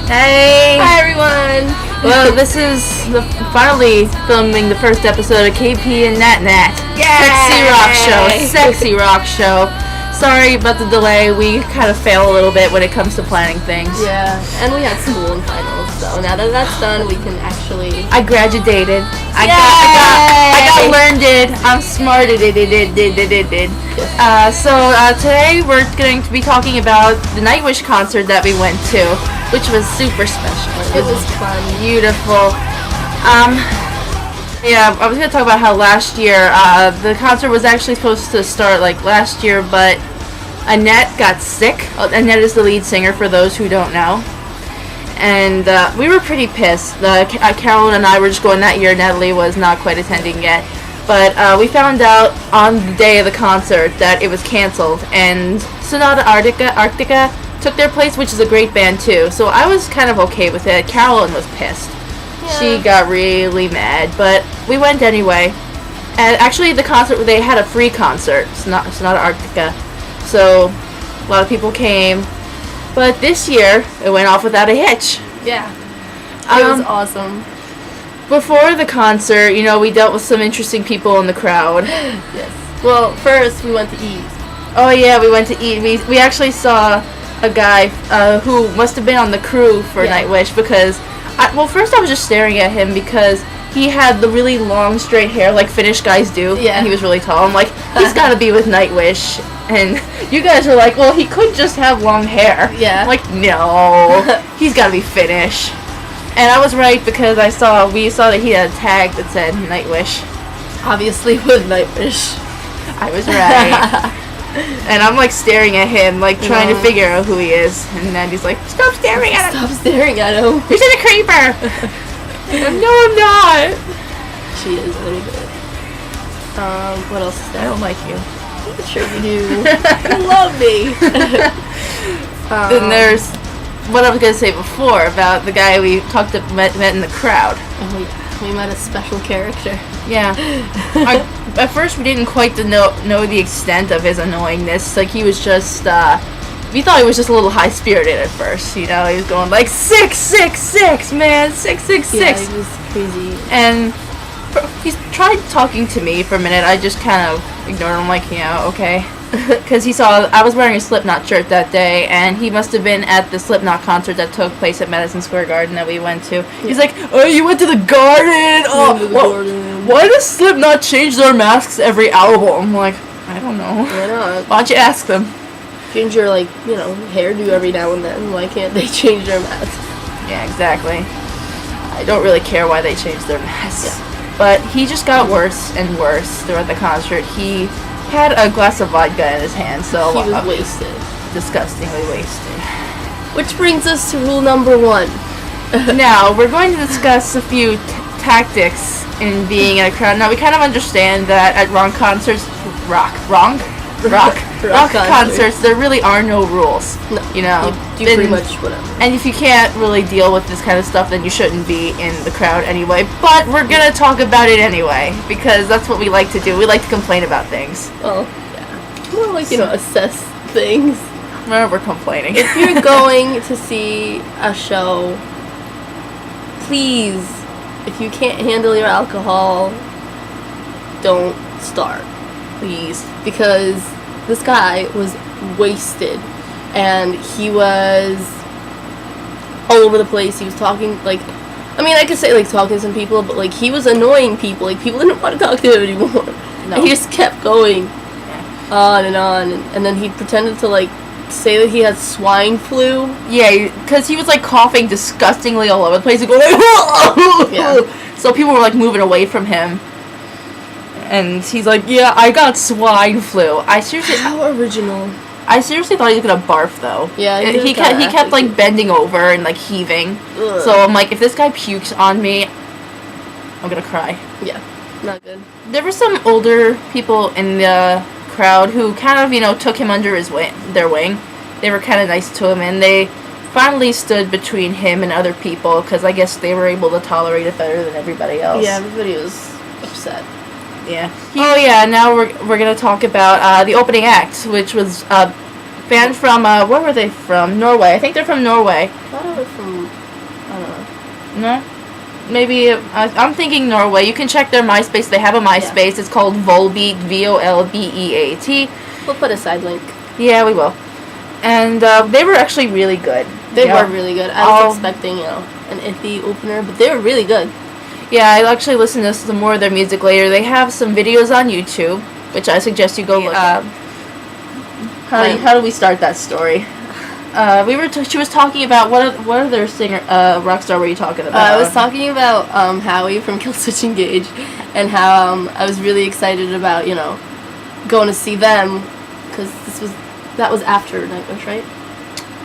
Hey! Hi everyone! Well, this is finally filming the first episode of KP and Nat Nat. Yay! Sexy rock show. Sorry about the delay. We kind of fail a little bit when it comes to planning things. Yeah, and we had school and finals, so now that that's done, we can actually... I graduated. I got learned it. I'm smart at it. Today we're going to be talking about the Nightwish concert that we went to, which was super special. It was fun. Beautiful. Yeah, I was going to talk about how last year, the concert was actually supposed to start like last year, but Annette got sick. Annette is the lead singer, for those who don't know. And we were pretty pissed. Carolyn and I were just going that year. Natalie was not quite attending yet. But we found out on the day of the concert that it was canceled, and Sonata Arctica took their place, which is a great band too. So I was kind of okay with it. Carolyn was pissed. Yeah. She got really mad, but we went anyway. And actually, the concert, they had a free concert, Sonata Arctica. So a lot of people came. But this year, it went off without a hitch. Yeah. It was awesome. Before the concert, you know, we dealt with some interesting people in the crowd. Yes. Well, first we went to eat. Oh yeah, we went to eat. We actually saw a guy who must have been on the crew for Nightwish, because first I was just staring at him because he had the really long straight hair like Finnish guys do. Yeah. And he was really tall. I'm like, he's got to be with Nightwish. And you guys were like, well, he could just have long hair. Yeah. I'm like, no, he's got to be Finnish. And I was right, because we saw that he had a tag that said Nightwish. Obviously with Nightwish. I was right. And I'm like staring at him, like trying to figure out who he is. And then he's like, stop staring at him! Stop staring at him! You're such a creeper! No, I'm not! She is a little bit. What else is there? I don't like you. Sure you do. You love me! Then there's what I was going to say before about the guy we met in the crowd. Oh yeah, we met a special character. Yeah. At first we didn't quite know the extent of his annoyingness. Like, he was just, we thought he was just a little high-spirited at first, you know? He was going like, 666, man, 666. Yeah, he was crazy. And he tried talking to me for a minute. I just kind of ignored him, like, yeah, okay. Because I was wearing a Slipknot shirt that day, and he must have been at the Slipknot concert that took place at Madison Square Garden that we went to. Yeah. He's like, oh, you went to the Garden? Oh, why does Slipknot change their masks every album? I'm like, I don't know. Why not? Why don't you ask them? Change your, hairdo every now and then. Why can't they change their masks? Yeah, exactly. I don't really care why they change their masks. Yeah. But he just got worse and worse throughout the concert. He had a glass of vodka in his hand, so he was wasted. Disgustingly wasted. Which brings us to rule number 1. Now, we're going to discuss a few tactics in being in a crowd. Now, we kind of understand that at rock concerts, there really are no rules. No, you know, you do pretty much whatever. And if you can't really deal with this kind of stuff, then you shouldn't be in the crowd anyway. But we're gonna talk about it anyway, because that's what we like to do. We like to complain about things. Well, yeah. More like, assess things. We're complaining. If you're going to see a show, please, if you can't handle your alcohol, don't start. Please. Because this guy was wasted, and he was all over the place. He was talking, I could say, talking to some people, but, he was annoying people. People didn't want to talk to him anymore. No. And he just kept going on, and then he pretended to, say that he had swine flu. Yeah, because he was, coughing disgustingly all over the place and going, yeah. So people were, moving away from him. And he's like, yeah, I got swine flu. How original. I seriously thought he was gonna barf, though. Yeah, he kept bending over and heaving. Ugh. So I'm like, if this guy pukes on me, I'm gonna cry. Yeah, not good. There were some older people in the crowd who kind of, took him under their wing. They were kind of nice to him, and they finally stood between him and other people, because I guess they were able to tolerate it better than everybody else. Yeah, everybody was upset. Yeah. Oh yeah. Now we're gonna talk about the opening act, which was Band from where were they from? Norway. I think they're from Norway. I thought it was from, I don't know. No? Maybe I'm thinking Norway. You can check their MySpace. They have a MySpace. Yeah. It's called Volbeat, Volbeat. We'll put a side link. Yeah, we will. And they were actually really good. They were really good. I was expecting, an iffy opener, but they were really good. Yeah, I actually listened to some more of their music later. They have some videos on YouTube, which I suggest you go look at. How do we start that story? She was talking about what other singer rock star were you talking about? I was talking about Howie from Killswitch Engage, and how I was really excited about going to see them, because that was after Nightwish, right?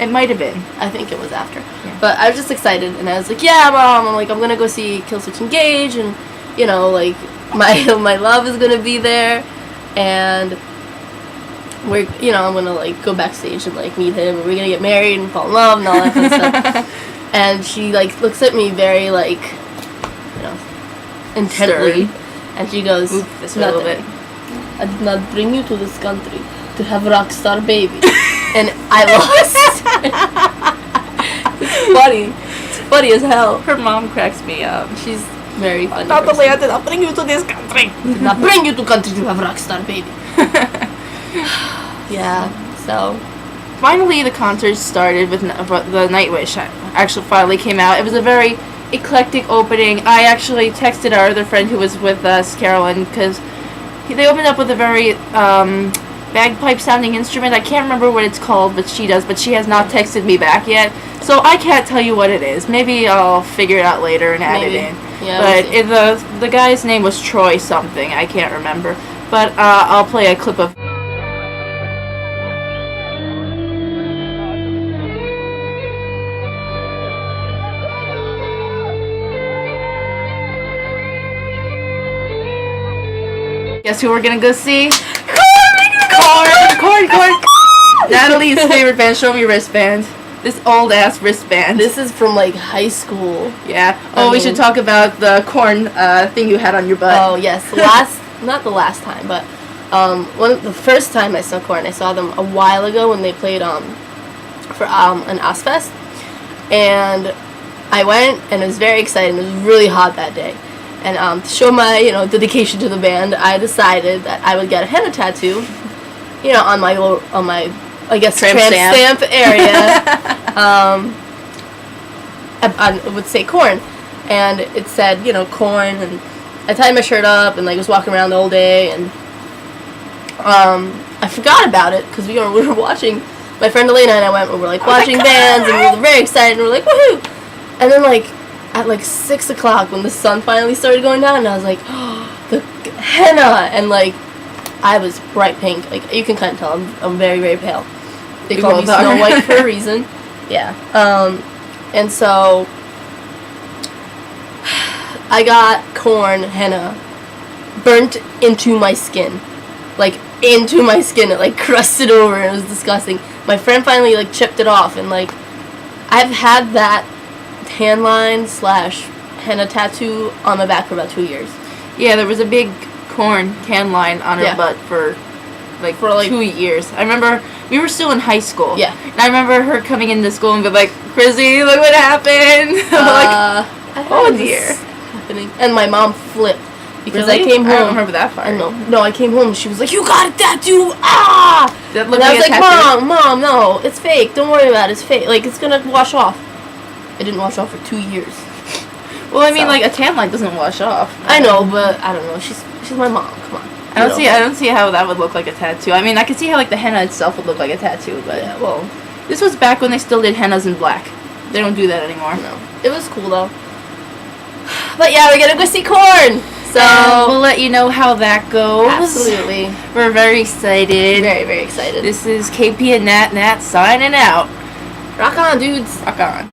It might have been. I think it was after. Yeah. But I was just excited, and I was like, yeah, Mom, I'm gonna go see Killswitch Engage, and my love is gonna be there, and we're I'm gonna go backstage and meet him, and we're gonna get married and fall in love and all that fun stuff. And she looks at me very intently, and she goes, this a little bit. I did not bring you to this country to have a rock star baby. And I lost. It's funny. It's funny as hell. Her mom cracks me up. She's very funny. Not the way I did not bring you to this country. Did not bring you to country to have a rock star baby. Yeah. So finally, the concert started with the Nightwish. Actually, finally came out. It was a very eclectic opening. I actually texted our other friend who was with us, Carolyn, because they opened up with a very bagpipe sounding instrument. I can't remember what it's called, but she does. But she has not texted me back yet, so I can't tell you what it is. Maybe I'll figure it out later and add it in. Yeah, but the guy's name was Troy something. I can't remember. But I'll play a clip of. Guess who we're gonna go see? Korn! Natalie's favorite band. Show me your wristband. This old ass wristband. This is from high school. Yeah. We should talk about the Korn thing you had on your butt. Oh yes, not the last time, but the first time I saw Korn, I saw them a while ago when they played for an Ozfest, and I went and it was very exciting. It was really hot that day. And to show my, dedication to the band, I decided that I would get a henna tattoo, on my, I guess, tramp stamp area. I would say Korn, and it said, Korn, and I tied my shirt up and was walking around the whole day, and I forgot about it because we were watching. My friend Elena and I went. We were watching bands, and we were very excited. And we were woohoo! And then at 6 o'clock when the sun finally started going down, and I was like, oh, the henna, and I was bright pink. You can kind of tell I'm very, very pale. They call me Snow White for a reason. Yeah. And so I got Korn henna burnt into my skin. Into my skin. It crusted over, and it was disgusting. My friend finally chipped it off, and I've had that tan line / henna tattoo on my back for about 2 years. Yeah, there was a big Korn tan line on her butt for 2 years. I remember we were still in high school. Yeah. And I remember her coming into school and be Chrissy, look what happened. Oh dear. Happening. And my mom flipped because I came home. I don't remember that part. No, I came home. She was like, "You got a tattoo!" Ah! And I was like, "Mom, no, it's fake. Don't worry about it. It's fake. It's gonna wash off." It didn't wash off for 2 years. Well, I mean, a tan line doesn't wash off. I know, but I don't know. She's my mom. Come on. I don't see how that would look like a tattoo. I mean, I could see how the henna itself would look like a tattoo, but this was back when they still did hennas in black. They don't do that anymore. No, it was cool though. But yeah, we're gonna go see Korn. So we'll let you know how that goes. Absolutely. We're very excited. Very, very excited. This is KP and Nat Nat signing out. Rock on, dudes. Rock on.